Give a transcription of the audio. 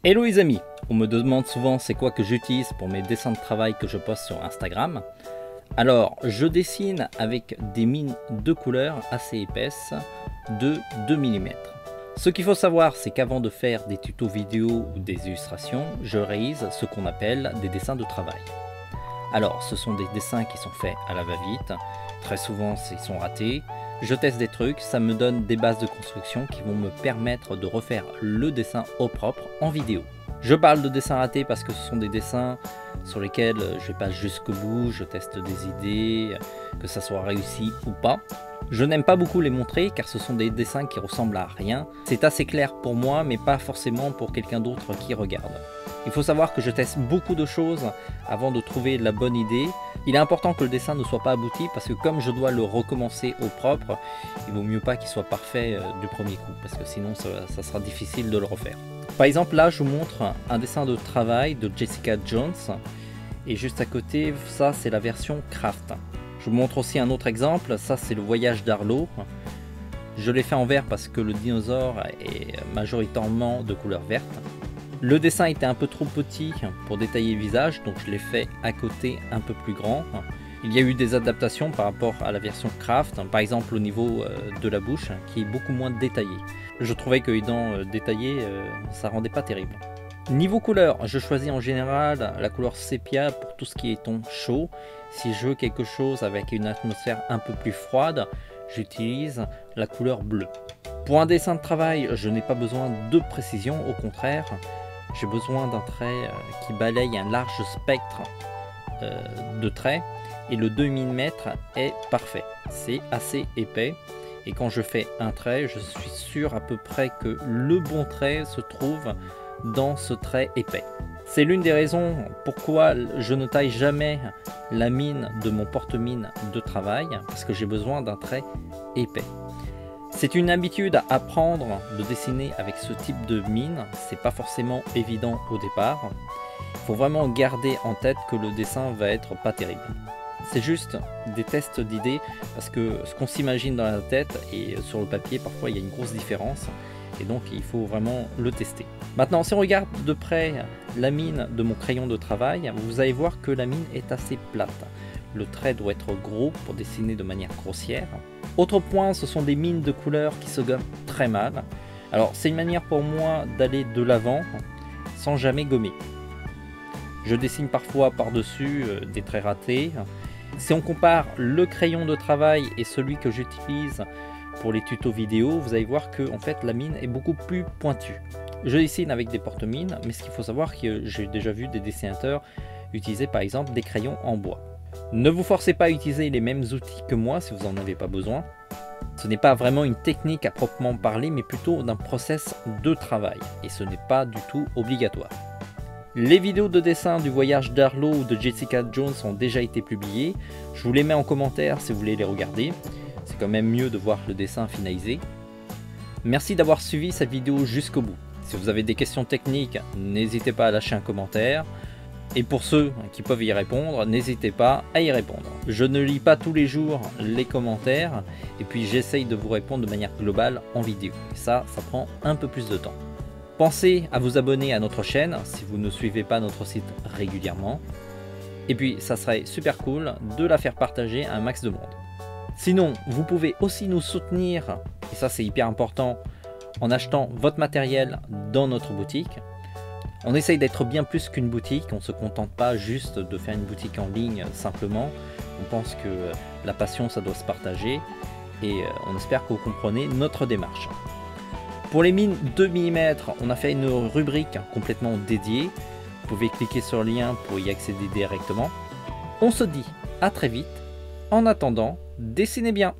Hello les amis, on me demande souvent c'est quoi que j'utilise pour mes dessins de travail que je poste sur Instagram. Alors je dessine avec des mines de couleurs assez épaisses de 2 mm. Ce qu'il faut savoir, c'est qu'avant de faire des tutos vidéo ou des illustrations, je réalise ce qu'on appelle des dessins de travail. Alors ce sont des dessins qui sont faits à la va-vite, très souvent ils sont ratés. Je teste des trucs, ça me donne des bases de construction qui vont me permettre de refaire le dessin au propre en vidéo. Je parle de dessins ratés parce que ce sont des dessins sur lesquels je vais pas jusqu'au bout, je teste des idées, que ça soit réussi ou pas. Je n'aime pas beaucoup les montrer car ce sont des dessins qui ressemblent à rien. C'est assez clair pour moi mais pas forcément pour quelqu'un d'autre qui regarde. Il faut savoir que je teste beaucoup de choses avant de trouver la bonne idée. Il est important que le dessin ne soit pas abouti parce que comme je dois le recommencer au propre, il vaut mieux pas qu'il soit parfait du premier coup parce que sinon ça sera difficile de le refaire. Par exemple là je vous montre un dessin de travail de Jessica Jones et juste à côté ça c'est la version craft. Je vous montre aussi un autre exemple, ça c'est le voyage d'Arlo. Je l'ai fait en vert parce que le dinosaure est majoritairement de couleur verte. Le dessin était un peu trop petit pour détailler le visage, donc je l'ai fait à côté un peu plus grand. Il y a eu des adaptations par rapport à la version craft, par exemple au niveau de la bouche, qui est beaucoup moins détaillée. Je trouvais que les dents détaillées, ça rendait pas terrible. Niveau couleur, je choisis en général la couleur sépia pour tout ce qui est ton chaud. Si je veux quelque chose avec une atmosphère un peu plus froide, j'utilise la couleur bleue. Pour un dessin de travail, je n'ai pas besoin de précision, au contraire. J'ai besoin d'un trait qui balaye un large spectre de traits et le 2 mm est parfait. C'est assez épais et quand je fais un trait, je suis sûr à peu près que le bon trait se trouve dans ce trait épais. C'est l'une des raisons pourquoi je ne taille jamais la mine de mon porte-mine de travail parce que j'ai besoin d'un trait épais. C'est une habitude à apprendre de dessiner avec ce type de mine, c'est pas forcément évident au départ. Il faut vraiment garder en tête que le dessin va être pas terrible. C'est juste des tests d'idées parce que ce qu'on s'imagine dans la tête et sur le papier, parfois il y a une grosse différence et donc il faut vraiment le tester. Maintenant, si on regarde de près la mine de mon crayon de travail, vous allez voir que la mine est assez plate. Le trait doit être gros pour dessiner de manière grossière. Autre point, ce sont des mines de couleurs qui se gomment très mal. Alors c'est une manière pour moi d'aller de l'avant sans jamais gommer. Je dessine parfois par-dessus des traits ratés. Si on compare le crayon de travail et celui que j'utilise pour les tutos vidéo, vous allez voir que en fait la mine est beaucoup plus pointue. Je dessine avec des porte-mines, mais ce qu'il faut savoir, c'est que j'ai déjà vu des dessinateurs utiliser par exemple des crayons en bois. Ne vous forcez pas à utiliser les mêmes outils que moi si vous n'en avez pas besoin. Ce n'est pas vraiment une technique à proprement parler, mais plutôt d'un process de travail, et ce n'est pas du tout obligatoire. Les vidéos de dessin du voyage d'Arlo ou de Jessica Jones ont déjà été publiées. Je vous les mets en commentaire si vous voulez les regarder. C'est quand même mieux de voir le dessin finalisé. Merci d'avoir suivi cette vidéo jusqu'au bout. Si vous avez des questions techniques, n'hésitez pas à lâcher un commentaire. Et pour ceux qui peuvent y répondre, n'hésitez pas à y répondre. Je ne lis pas tous les jours les commentaires et puis j'essaye de vous répondre de manière globale en vidéo. Et ça prend un peu plus de temps. Pensez à vous abonner à notre chaîne si vous ne suivez pas notre site régulièrement. Et puis ça serait super cool de la faire partager à un max de monde. Sinon, vous pouvez aussi nous soutenir, et ça c'est hyper important, en achetant votre matériel dans notre boutique. On essaye d'être bien plus qu'une boutique, on ne se contente pas juste de faire une boutique en ligne simplement. On pense que la passion ça doit se partager et on espère que vous comprenez notre démarche. Pour les mines 2 mm, on a fait une rubrique complètement dédiée. Vous pouvez cliquer sur le lien pour y accéder directement. On se dit à très vite. En attendant, dessinez bien.